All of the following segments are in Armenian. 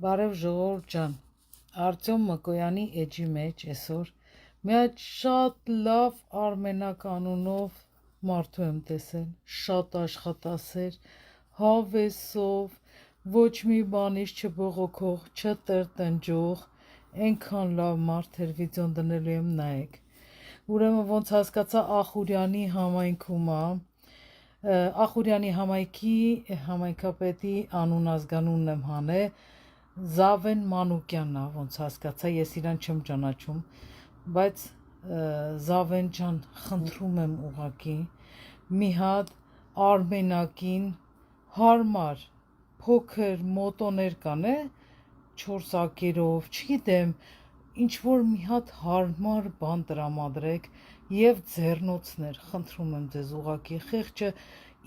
Բարև ժողովուրդ ջան, Արտյոմ Մկոյանի էջի մեջ այսօր մի հատ շատ լավ Արմենակ անունով մարդու եմ տեսել, շատ աշխատասեր, հավեսով, ոչ մի բանից չբողոքող, չտրտնջող, այնքան լավ մարդ էր, վիդեոն դնելու եմ նայեք։ Ուրեմն ոնց հասկացա Ախուրյանի համայնքում է, Ախուրյանի համայնքի համայնքապետի անուն ազգանունն եմ հանե Զավեն Մանուկյանն է, ոնց հասկացա, ես իրան չեմ ճանաչում, բայց Զավեն ջան, խնդրում եմ ուղակի, մի հատ Արմենակին հարմար, փոքր մոտոներ կան, 4 ակերով, չգիտեմ, ինչ որ մի հատ հարմար բան տրամադրեք եւ ձեռնոցներ, խնդրում եմ ձեզ ուղակի, խեղճը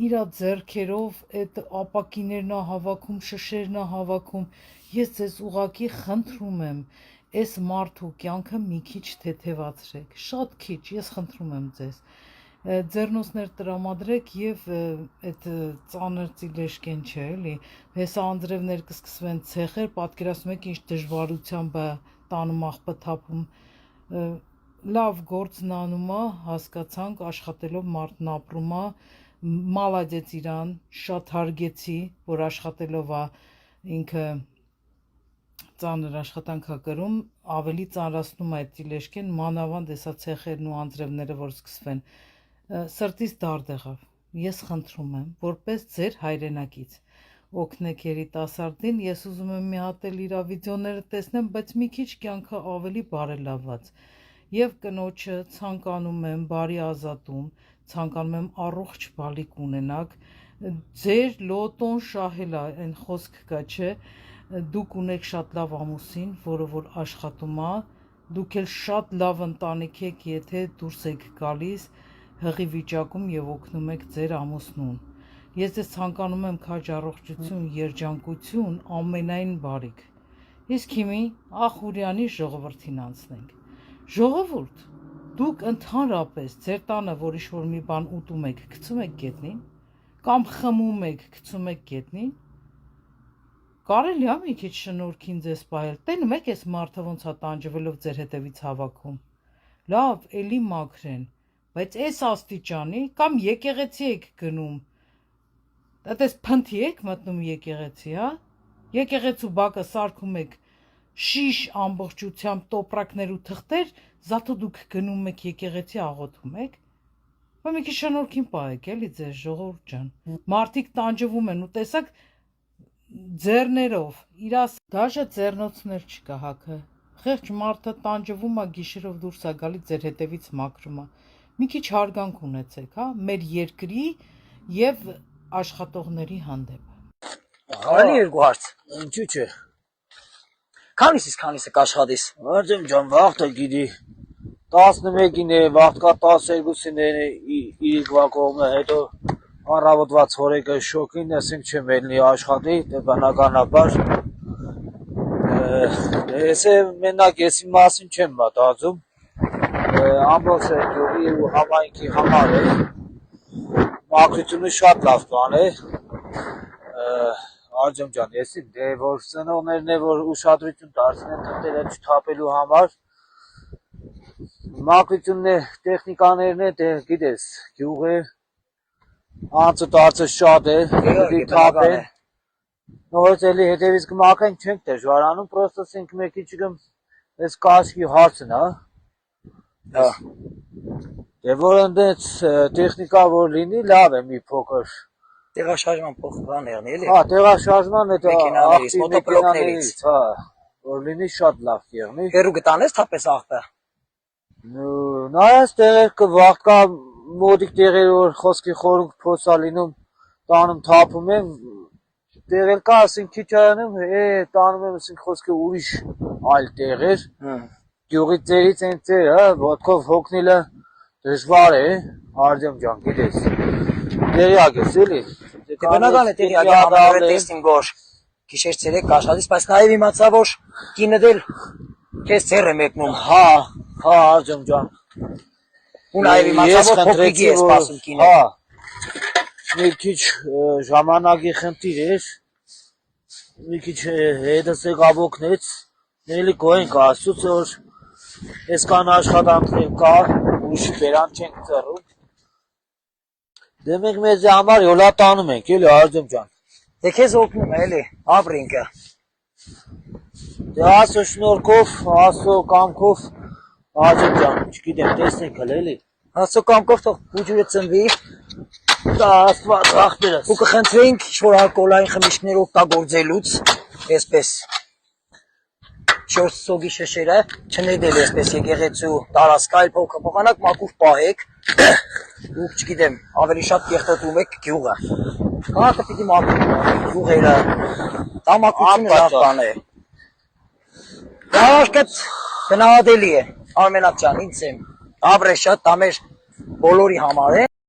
իրա ձեռքերով այդ ապակիներն է հավաքում, շշերն է հավաքում, ես ձեզ ուղակի խնդրում եմ, այս մարդու կյանքը մի քիչ թեթևացրեք, շատ քիչ, ես խնդրում եմ ձեզ, ձեռնոցներ տրամադրեք եւ այդ ծանր ծիլեշկեն չէ, էլի, հեսա անձրևներ կսկսվեն ցեխեր, պատկերացնում եք ինչ դժվարությամբ է տանում աղբը թափում, լավ գործն անում է, հասկացանք, աշխատելով մարդն ապրում է, մալադեց իրան, շատ հարգեցի, որ աշխատելով է ինքը ծանր աշխատանք է կրում, ավելի ծանրացնում է այդ ծիլեշկեն, մանավանդ հեսա ցեխերն ու անձրևները, որ սկսվեն, սրտից դարդ եղավ, ես խնդրում եմ, որպես ձեր հայրենակից, օգնեք երիտասարդին, ես ուզում եմ մի հատ էլ իր վիդեոները տեսնեմ, բայց մի քիչ կյանքը ավելի բարելավված, եւ կնոջը ցանկանում եմ բարի ազատում, ցանկանում եմ առողջ բալիկ ունենաք, ձեր լոտոն շահել է, այն խոսք կա, չէ, դուք ունեք շատ լավ ամուսին, որը որ աշխատում է, դուք էլ շատ լավ ընտանիք եք, եթե դուրս եք գալիս հղի վիճակում եւ օգնում եք ձեր ամուսնուն։ Ես ձեզ ցանկանում եմ քաջ առողջություն, երջանկություն, ամենայն բարիք։ Իսկ հիմի Ախուրյանի ժողովրդին անցնենք։ Ժողովուրդ, դուք ընդհանրապես ձեր տանը, որ ինչ-որ մի բան ուտում եք, գցում եք գետնին, կամ խմում եք, գցում եք գետնին, կարելի է մի քիչ շնորհքին ձեզ պահել, տենում եք այս մարդը ոնց է տանջվելով ձեր հետևից հավաքում, լավ, էլի մաքրեն, բայց այս աստիճանի, կամ եկեղեցի եք գնում, այդպես փնթի եք մտնում եկեղեցի, հա, եկեղեցու բակը սարքում եք, շիշ ամբողջությամբ տոպրակներ ու թղթեր, զաթո դուք գնում եք եկեղեցի աղոթում եք, մի քիչ շնորհքին պահեք, էլի ձեզ ժողովուրդ ջան, մարդիկ տանջվում են ու տեսակ ձեռներով, իրաս դաժե ձեռնոցներ չկա հակը, խեղճ մարդը տանջվում է գիշերով դուրս է գալի ձեր հետևից մաքրում է, մի քիչ հարգանք ունեցեք, հա, մեր երկրի եւ աշխատողների հանդեպ։ Կարելի երկու հարց, ինչու՞ չէ։ Քանիսը կաշխատես։ Արտեմ ջան, վաղտը գիտի 11-ին է, վաղտկա 12-ին է իրիկվա կողմը, հետո առավոտվա ցորեկը շոկին ասենք չեմ ելնի աշխատի, դե բնականաբար ես մենակ եսի մասին չեմ մտածում, ամբողջ գյուղի ու համայնքի համար է, մաքրությունը շատ լավ բան է, Արտյոմ ջան, եսի դե որ ծնողներն է որ ուշադրություն դարձնեն թղթերը չթափելու համար, մաքրությունն է, տեխնիկաներն է, դե գիտես, գյուղ է, անցը տարծը շատ է, գիտի թափեն, նորից էլի հետևից կմաքրեն չենք դժվարանում, պրոստը սենք մեկի չգմ ես կաշկի հարցն, հա, դե որ ընդենց տեխնիկա որ լինի, լավ է մի փոքր, Տեղաշարժման փոխվան եղնի, էլի։ Հա, տեղաշարժման այդ մեքենաներից, մոտոպլոկներից, հա, որ լինի շատ լավ եղնի։ Հերու գտանես թապես աղբը։ Նայած տեղեր կվաղկա մոտիկ տեղեր որ խոսքի խորունք փոսա լինում, տանում թափում եմ, տեղեր կա, ասենք քիչ այանում, տանում եմ, ասենք խոսքը ուրիշ այլ տեղեր։ Գյուղի ծերից են ծեր, հա, ոտքով հոգնելը դժվար է, Արտյոմ ջան, գիտես։ Տեղյակ ես, էլի։ Դե բնական է տեղյակ է ամենուրդ տեսնին որ գիշեր ցերեկ կաշխատես, բայց նաև իմացա որ կինդ էլ քեզ ծեր է մեկնում։ Հա, Արտյոմ ջան։ Ու նաև իմացա որ փոքրիկի է սպասում կինը։ Հա։ Մի քիչ ժամանակի խնդիր էր, մի քիչ հետս եկավ օգնեց, էլի գոհենք Աստծուց, որ այսքան աշխատանքներ կա, ուրիշի բերան չենք ծռում։ Դե մենք մեզ համար յոլա տանում ենք, էլի Արտեմ ջան։ Դե քեզ օգնում է էլի, ապրինքը։ Դե Աստծո շնորհքով, Աստծո կամքով, Արտեմ ջան, չգիտեմ, տեսնենք հələ էլի։ Աստծո կամքով թող ուջուրը ծնվի, Դա Աստված ախպերս։ ու կխնդրենք ինչ-որ ալկոհոլային խմիչքներ օգտագործելուց, այսպես 4 սոգի շշերը չնետել այսպես եկեղեցու տարածքայլ փոխանակ մաքուր պահեք, դուք չգիտեմ, ավելի շատ կեղտոտում եք գյուղը։ Քաղաքը պիտի մաքուր պահեք, գյուղերը, տամակությունը լավ բան է։ Դաշկը գնահատելի է, Արմենակ ջան, ինձ եմ, ապրե շատ, դա մեր բոլորի համար է։